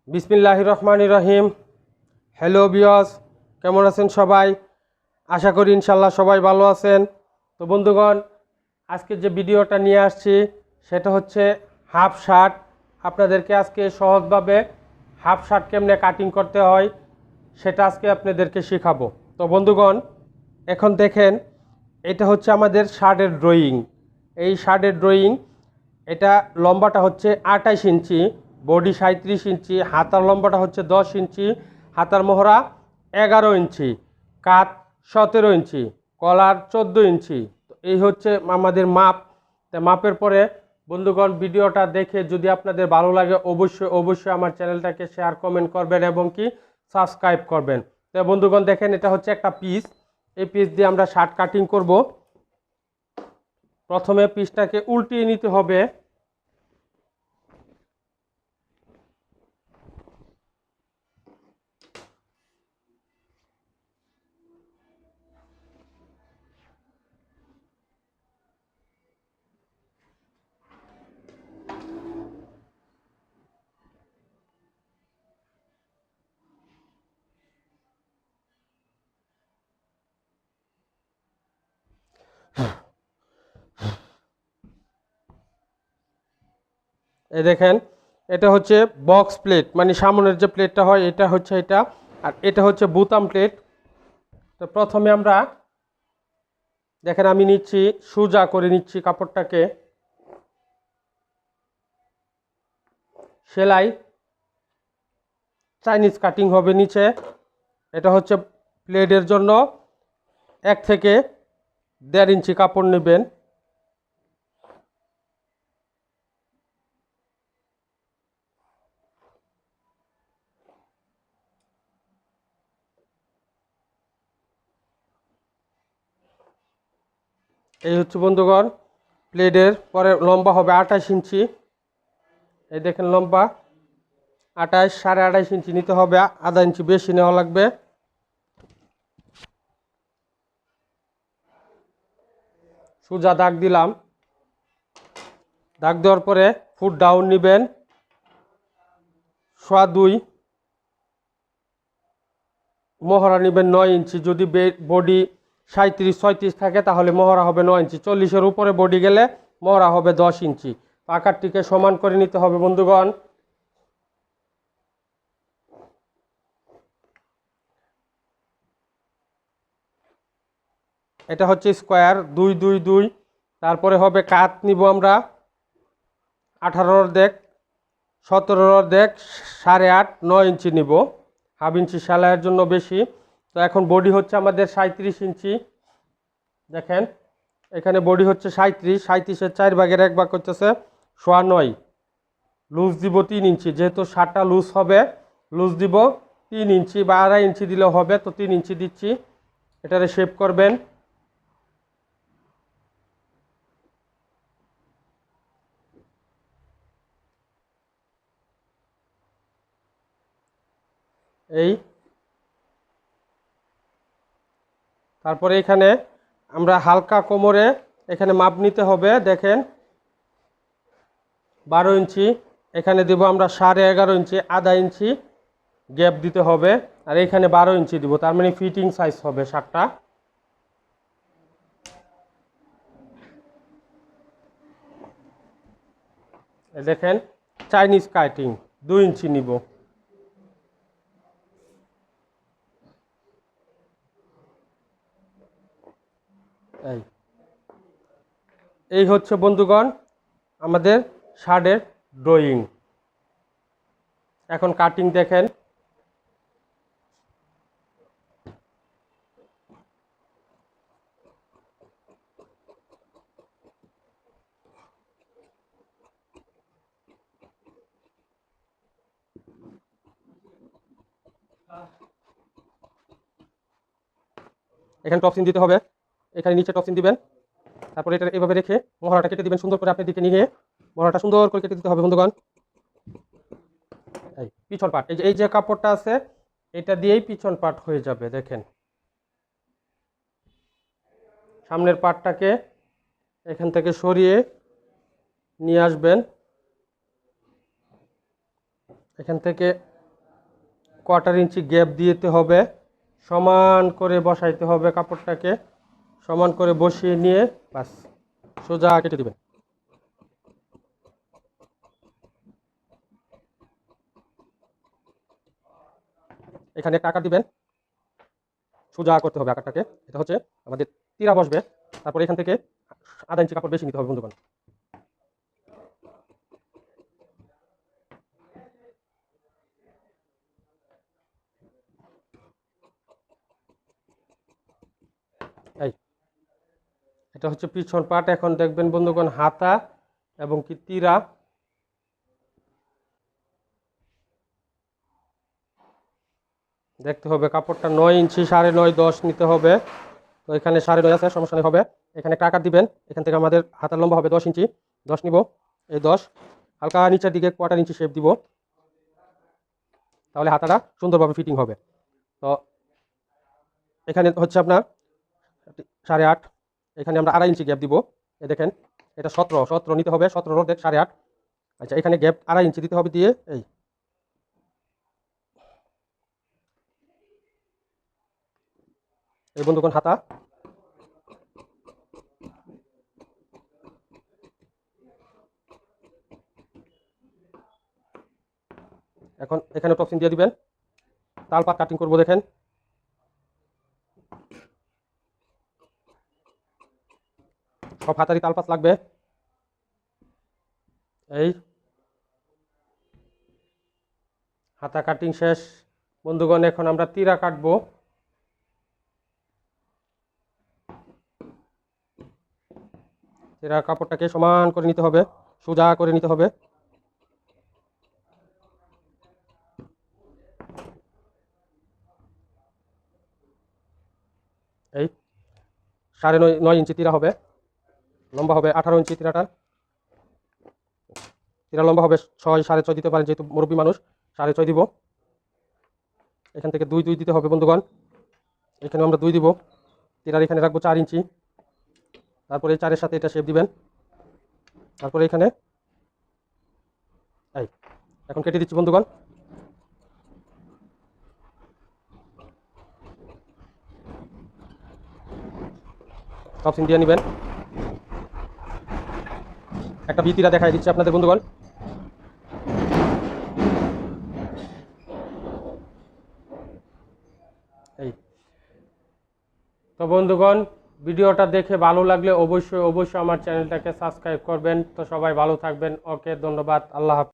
বিসমিল্লাহির রহমানির রহিম। Hello viewers, কেমন আছেন সবাই? আশা করি ইনশাল্লাহ সবাই ভালো আছেন। তো বন্ধুগণ, আজকে যে ভিডিওটা নিয়ে আসছি সেটা হচ্ছে হাফ শার্ট। আপনাদেরকে আজকে সহজভাবে হাফ শার্ট কেমনে কাটিং করতে হয় সেটা আজকে আপনাদেরকে শেখাবো। তো বন্ধুগণ, এখন দেখেন, এটা হচ্ছে আমাদের শার্টের ড্রয়িং। এই শার্টের ড্রয়িং, এটা লম্বাটা হচ্ছে 28 ইঞ্চি, বডি 37 ইঞ্চি, হাতার লম্বাটা হচ্ছে 10 ইঞ্চি, হাতার মহড়া 11 ইঞ্চি, কাত 17 ইঞ্চি, কলার 14 ইঞ্চি। তো এই হচ্ছে আমাদের মাপ। তো মাপের পরে বন্ধুগণ, ভিডিওটা দেখে যদি আপনাদের ভালো লাগে অবশ্যই আমার চ্যানেলটাকে শেয়ার কমেন্ট করবেন এবং কি সাবস্ক্রাইব করবেন। তো বন্ধুগণ দেখেন, এটা হচ্ছে একটা পিস। এই পিস দিয়ে আমরা শার্ট কাটিং করব। প্রথমে পিসটাকে উল্টিয়ে নিতে হবে। এই দেখেন, এটা হচ্ছে বক্স প্লেট, মানে সামনের যে প্লেটটা হয় এটা হচ্ছে এটা, আর এটা হচ্ছে বুতাম প্লেট। তো প্রথমে আমরা দেখেন, আমি নিচ্ছি, সোজা করে নিচ্ছি কাপড়টাকে, সেলাই চাইনিজ কাটিং হবে নিচে। এটা হচ্ছে প্লেটের জন্য 1 থেকে 1.5 ইঞ্চি কাপড় নেবেন। এই হচ্ছে বন্ধুগণ প্লেটের। পরে লম্বা হবে 28 ইঞ্চি। এই দেখেন লম্বা 28, 28.5 ইঞ্চি নিতে হবে, আধা ইঞ্চি বেশি নেওয়া লাগবে। সোজা দাগ দিলাম। দাগ দেওয়ার পরে ফুট ডাউন নেবেন 2.25। মহড়া নেবেন 9 ইঞ্চি। যদি বডি 37-36 থাকে তাহলে মহড়া হবে 9 ইঞ্চি। 40-এর উপরে বডি গেলে মহড়া হবে 10 ইঞ্চি। আকারটিকে সমান করে নিতে হবে বন্ধুগণ। এটা হচ্ছে স্কোয়ার 2-2-2। তারপরে হবে কাত নিব আমরা 18 অর্ধেক, 17 অর্ধেক, 8.5, 9 ইঞ্চি নিব। হাফ ইঞ্চি সেলাইয়ের জন্য বেশি। তো এখন বডি হচ্ছে আমাদের 37 ইঞ্চি। দেখেন, এখানে বডি হচ্ছে 37, 37-এর 4 ভাগের 1 ভাগ করতেছে 9.25। লুজ দিব 3 ইঞ্চি, যেহেতু শার্টটা লুজ হবে, লুজ দিব 3 ইঞ্চি বা 2.5 ইঞ্চি দিলেও হবে। তো 3 ইঞ্চি দিচ্ছি। এটারে শেপ করবেন। এই তারপরে এখানে আমরা হালকা কোমরে এখানে মাপ নিতে হবে। দেখেন 12 ইঞ্চি, এখানে দেব আমরা 11.5 ইঞ্চি, আধা ইঞ্চি গ্যাপ দিতে হবে। আর এখানে 12 ইঞ্চি দিব, তার মানে ফিটিং সাইজ হবে শার্টটা। দেখেন, চাইনিজ কাটিং 2 ইঞ্চি নিব। এই এই হচ্ছে বন্ধুগণ আমাদের শার্টের ড্রয়িং। এখন কাটিং দেখেন। এখানে টপসিন দিতে হবে, এখানে নিচে টপসিন দিবেন। তারপরে এটা এভাবে রেখে মহড়াটা কেটে দিবেন সুন্দর করে, আপনার দিকে নিয়ে মহড়াটা সুন্দর করে কেটে দিতে হবে বন্ধুগণ। এই পিছন পার্ট, এই যে কাপড়টা আছে এটা দিয়েই পিছন পার্ট হয়ে যাবে। দেখেন, সামনের পার্টটাকে এখান থেকে সরিয়ে নিয়ে আসবেন। এখান থেকে 1/4 ইঞ্চি গ্যাপ দিতে হবে, সমান করে বসাইতে হবে কাপড়টাকে, সমান করে বসিয়ে নিয়ে বাস সোজা কেটে দিবেন। এখানে একটা আকার দিবেন, সোজা করতে হবে আকারটাকে। এটা হচ্ছে আমাদের তীরা বসবে, তারপর এখান থেকে 1/2 ইঞ্চি কাপড় বেশি নিতে হবে বন্ধুগণ। এই এটা হচ্ছে পিছন পাট। এখন দেখবেন বন্ধুগণ হাতা এবং কি তীরা, দেখতে হবে কাপড়টা 9 ইঞ্চি, 9.5 10 নিতে হবে। তো এখানে 9.5 আছে, সমস্যা নেই হবে। এখানে একটা আকার দিবেন, এখান থেকে আমাদের হাতার লম্বা হবে 10 ইঞ্চি, 10 নিব। এই 10 হালকা নিচের দিকে 1/4 ইঞ্চি শেপ দিব, তাহলে হাতাটা সুন্দরভাবে ফিটিং হবে। তো এখানে হচ্ছে আপনার 8.5, এখানে আমরা 2.5 ইঞ্চি গ্যাপ দিব। এই দেখেন এটা 17 নিতে হবে, 17 দেখ 8.5। আচ্ছা এখানে গ্যাপ 2.5 ইঞ্চি দিতে হবে, দিয়ে এই বন্ধুগণ হাতা। এখন এখানে টপসিন দিয়ে দিবেন, তালপাত কাটিং করবো। দেখেন সব হাতারই তালপাত লাগবে। এই হাতা কাটিং শেষ বন্ধুগণ, এখন আমরা তীরা কাটবো। তীরা কাপড়টাকে সমান করে নিতে হবে, সোজা করে নিতে হবে। এই 9.5 ইঞ্চি তীরা হবে, লম্বা হবে 18 ইঞ্চি তীরাটার। তীরা লম্বা হবে 6 6.5 দিতে পারেন, যেহেতু মুরব্বী মানুষ 6.5 দিব। এখান থেকে 2 দিতে হবে বন্ধুগণ, এখানে আমরা 2 দিব। তীরার এখানে রাখবো 4 ইঞ্চি, তারপরে এই 4-এর সাথে এটা শেপ দিবেন। তারপরে এখানে এখন কেটে দিচ্ছি বন্ধুগণ। টপসিন দিয়ে নেবেন। একটা ভিতিরা দেখাই দিচ্ছি আপনাদের বন্ধুগণ। এই তো বন্ধুগণ, ভিডিওটা দেখে ভালো লাগলে অবশ্যই আমার চ্যানেলটাকে সাবস্ক্রাইব করবেন। তো সবাই ভালো থাকবেন। ওকে, ধন্যবাদ, আল্লাহ হাফেজ।